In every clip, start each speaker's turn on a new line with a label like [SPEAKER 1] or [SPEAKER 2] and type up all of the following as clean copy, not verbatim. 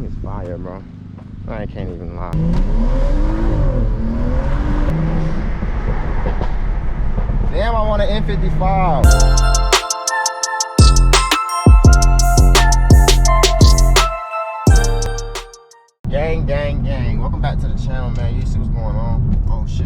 [SPEAKER 1] Thing is fire, bro. I can't even lie. Damn, I want an N55. Gang. Welcome back to the channel, man. You see what's going on? Oh shit.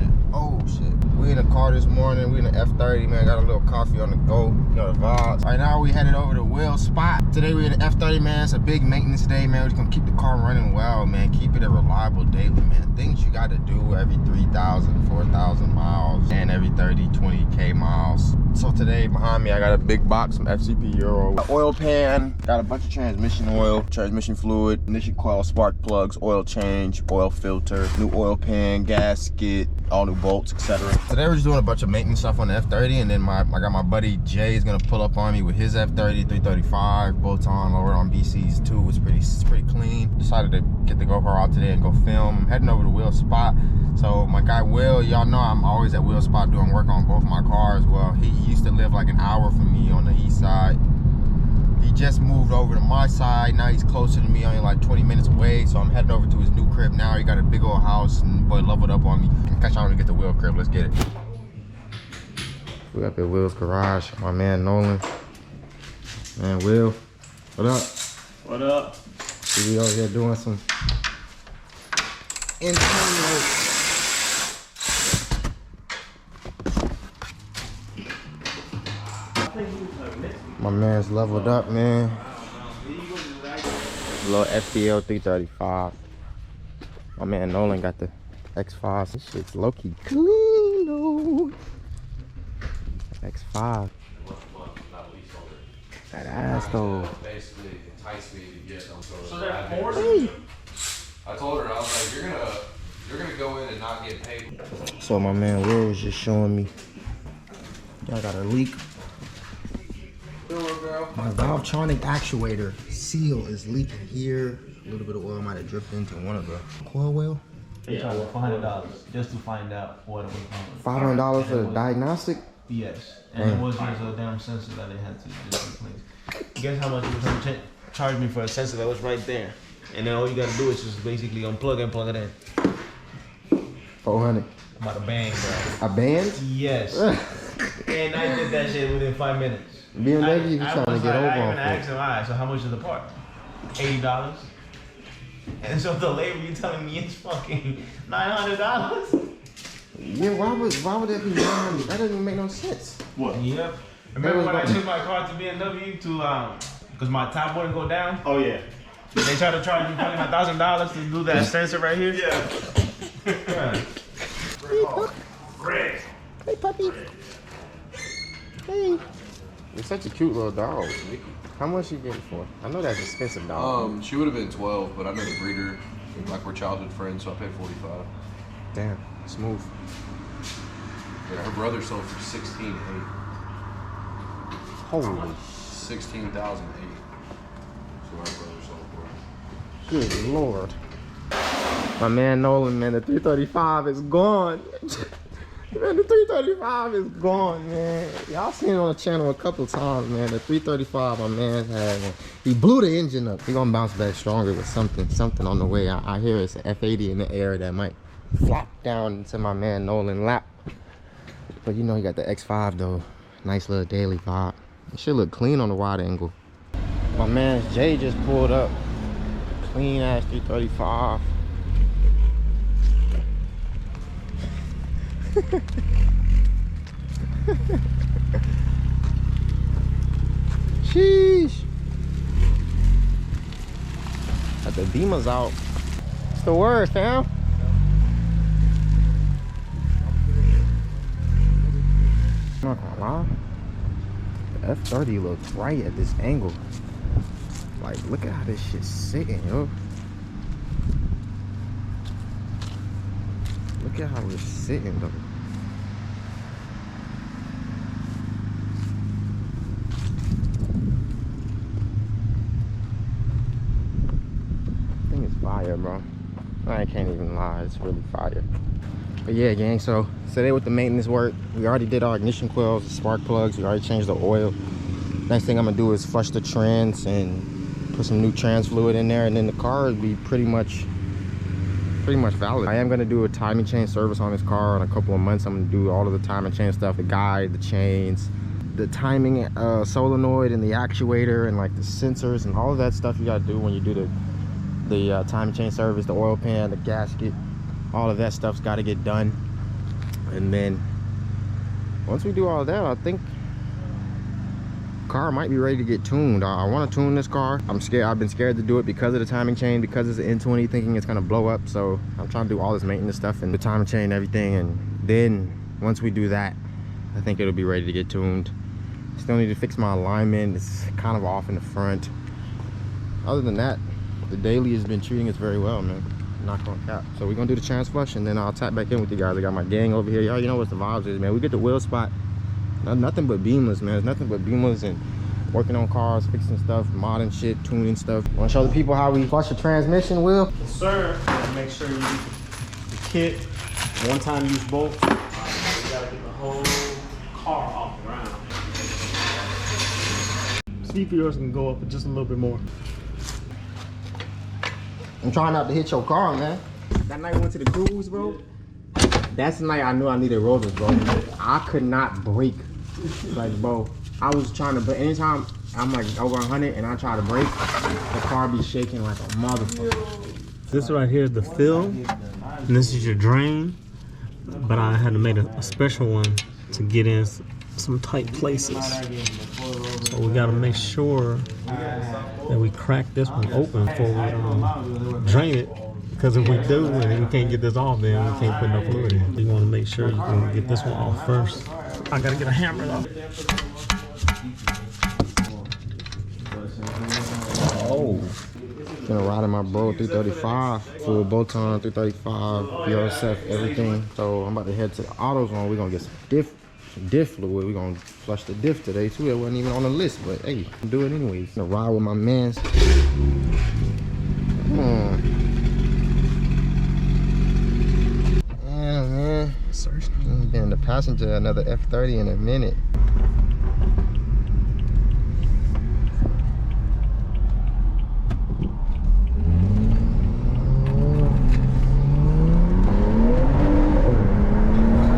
[SPEAKER 1] We in the car this morning. We in the F30, man. Got a little coffee on the go. You know the vibes. Right now we headed over to Will's spot. Today we in the F30, man. It's a big maintenance day, man. We're just gonna keep the car running well, man. Keep it a reliable daily, man. Things you got to do every 3,000, 4,000 miles, and every 30, 20K miles. So today behind me, I got a big box from FCP Euro. Oil pan, got a bunch of transmission oil, transmission fluid, ignition coil, spark plugs, oil change, oil filter, new oil pan, gasket, all new bolts, etc. Today we're just doing a bunch of maintenance stuff on the F30, and then I got my buddy Jay is gonna pull up on me with his F30, 335, bolts on, lowered on BCs too. It's pretty clean. Decided to get the GoPro out today and go film. I'm heading over to Will's spot. So my guy Will, y'all know I'm always at Will's spot doing work on both my cars. Well, he used to live like an hour from me on the east side. He just moved over to my side. Now he's closer to me, only like 20 minutes away. So I'm heading over to his new crib now. He got a big old house and boy leveled up on me. Catch on when we get to Will crib. Let's get it. We up at Will's garage. My man Nolan. Man, Will, what up?
[SPEAKER 2] What up?
[SPEAKER 1] We over here doing some internal. My man's leveled up, man. Little FDL 335. My man Nolan got the X5. This shit's low-key clean, though. X5. That ass, though.
[SPEAKER 3] Basically enticed me to get them.
[SPEAKER 2] So that Ford?
[SPEAKER 3] I told her, I was like, you're gonna go in and not get paid.
[SPEAKER 1] So my man Will was just showing me. I got a leak. My Valvetronic actuator seal is leaking here. A little bit of oil might have dripped into one of the coil well.
[SPEAKER 2] Yeah, $500 just to find out what it was.
[SPEAKER 1] $500 for the diagnostic?
[SPEAKER 2] Yes, and it was just a damn sensor that they had to just replace. Guess how much it was going to charge me for a sensor that was right there? And then all you got to do is just basically unplug and plug it in.
[SPEAKER 1] 400.
[SPEAKER 2] About a bang, bro.
[SPEAKER 1] A band?
[SPEAKER 2] Yes. And I did that shit within 5 minutes.
[SPEAKER 1] BMW, you trying to get over
[SPEAKER 2] I
[SPEAKER 1] on
[SPEAKER 2] even asked him, alright, so how much is the part? $80. And so the labor you telling me it's fucking $900?
[SPEAKER 1] Yeah, why would that be $900? That doesn't make no sense.
[SPEAKER 2] What? Yep. Remember when I took my car to BMW to because my top wouldn't go down?
[SPEAKER 4] Oh yeah.
[SPEAKER 2] They tried to charge me fucking $1,000 to do that sensor right here?
[SPEAKER 4] Yeah. Greg.
[SPEAKER 1] Hey, puppy. Hey. It's such a cute little dog. How much you get it for? I know that's expensive dog.
[SPEAKER 3] She would have been 12, but I know the breeder. Like we're childhood friends, so I paid 45.
[SPEAKER 1] Damn, smooth.
[SPEAKER 3] Yeah, her brother sold for 16,800.
[SPEAKER 1] Holy.
[SPEAKER 3] 16,008. So our brother sold for.
[SPEAKER 1] Good Lord. My man Nolan, man, the 335 is gone. Man, the 335 is gone, man. Y'all seen it on the channel a couple times, man. The 335 my man had, man. He blew the engine up. He gonna bounce back stronger with something on the way. I hear it's an F80 in the air that might flop down into my man Nolan lap. But you know he got the X5 though. Nice little daily vibe. It should look clean on the wide angle. My man Jay just pulled up. Clean ass 335. Sheesh. Got the Beamer's out. What's the word, fam? I'm not gonna lie. The F30 looks right at this angle. Like, look at how this shit's sitting, yo. Look at how we're sitting, though. Thing is fire, bro. I can't even lie, it's really fire. But yeah, gang, so today with the maintenance work, we already did our ignition coils, the spark plugs, we already changed the oil. Next thing I'm gonna do is flush the trans and put some new trans fluid in there, and then the car would be pretty much valid. I am gonna do a timing chain service on this car in a couple of months. I'm gonna do all of the timing chain stuff, the guide, the chains, the timing solenoid and the actuator, and like the sensors and all of that stuff you gotta do when you do the timing chain service, the oil pan, the gasket, all of that stuff's got to get done. And then once we do all that, I think car might be ready to get tuned. I want to tune this car. I'm scared. I've been scared to do it because of the timing chain, because it's an N20, thinking it's gonna blow up. So I'm trying to do all this maintenance stuff and the timing chain and everything, and then once we do that, I think it'll be ready to get tuned. Still need to fix my alignment. It's kind of off in the front. Other than that, the daily has been treating us very well, man. Not gonna cap. So we're gonna do the trans flush, and then I'll tap back in with you guys. I got my gang over here. Y'all, you know what the vibes is, man. We get the wheel spot. Nothing but beamless, man. It's nothing but beamless and working on cars, fixing stuff, modding shit, tuning stuff. Want to show the people how we flush the transmission, Will?
[SPEAKER 2] Yes, sir. Make sure you use the kit. One-time use bolt. You gotta get the whole car off the ground. See if yours can go up just a little bit more.
[SPEAKER 1] I'm trying not to hit your car, man. That night we went to the cruise, bro. That's the night I knew I needed rotors, bro. I could not brake. Like, bro, I was trying to, but anytime I'm like over 100 and I try to brake, the car be shaking like a motherfucker.
[SPEAKER 2] This right here is the fill, and this is your drain. But I had to make a special one to get in some tight places. So we gotta make sure that we crack this one open before we drain it. Because if we do and we can't get this off, then we can't put no fluid in. You want to make sure you can get this one off first. I gotta get a hammer though.
[SPEAKER 1] Oh, gonna ride in my bro 335, full Boton 335, PRSF, everything. So I'm about to head to the auto zone. We're gonna get some diff fluid. We're gonna flush the diff today too. It wasn't even on the list, but hey, do it anyways. Gonna ride with my mans. Yeah, man. Been the passenger another F30 in a minute.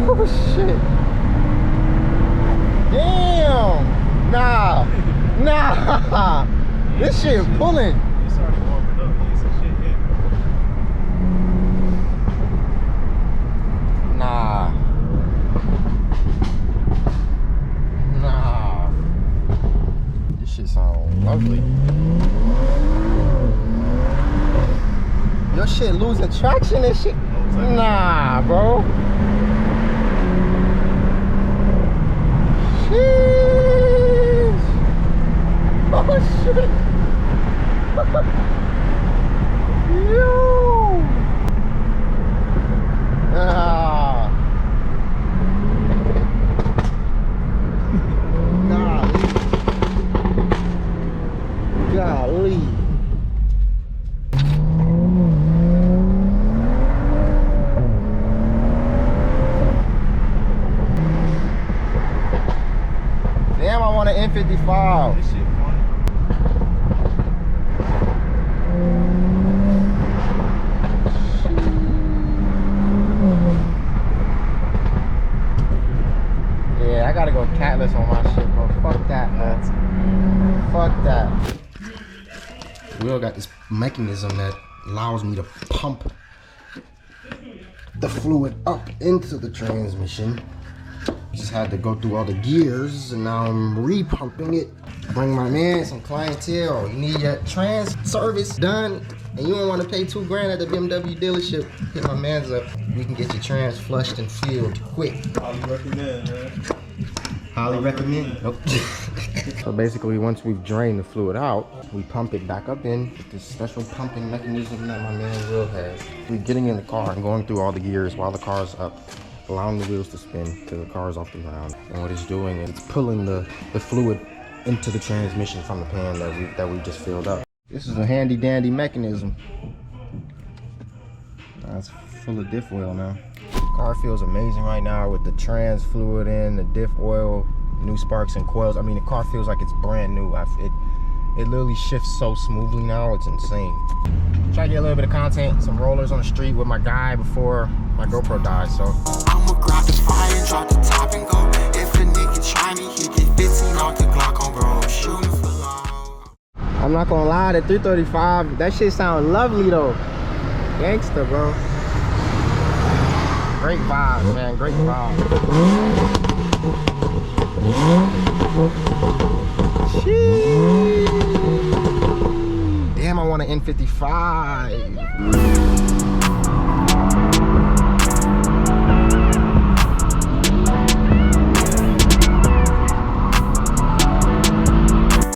[SPEAKER 1] Oh shit. Damn. Nah. This shit pulling. Nah. This shit sound lovely. Your shit losing traction and shit. Nah, bro. Sheesh. Oh shit. Yo. Golly. Damn, I want an N55.
[SPEAKER 2] This shit fun.
[SPEAKER 1] Yeah, I gotta go catless on my shit, bro. Fuck that, man. Fuck that. Will got this mechanism that allows me to pump the fluid up into the transmission. Just had to go through all the gears, and now I'm re-pumping it. Bring my man some clientele. You need your trans service done, and you don't want to pay $2 grand at the BMW dealership. Hit my mans up. We can get your trans flushed and filled quick.
[SPEAKER 2] Highly recommend, man.
[SPEAKER 1] Highly recommend. Nope. So basically, once we've drained the fluid out, we pump it back up in with this special pumping mechanism that my man Will has. We're getting in the car and going through all the gears while the car's up, allowing the wheels to spin till the car's off the ground. And what it's doing is it's pulling the fluid into the transmission from the pan that we just filled up. This is a handy dandy mechanism. It's full of diff oil now. Car feels amazing right now with the trans fluid in, the diff oil, new sparks and coils. I mean, the car feels like it's brand new. It literally shifts so smoothly now, it's insane. Try to get a little bit of content, some rollers on the street with my guy before my GoPro died, so.
[SPEAKER 5] I'ma grab the fire and drop the top and go. If a nigga try me, he get 15 off the Glock on bro. Shooting for long.
[SPEAKER 1] I'm not gonna lie, the 335, that shit sound lovely though. Gangsta, bro. Great vibes, man, great vibes. Sheesh. Damn, I want an N55.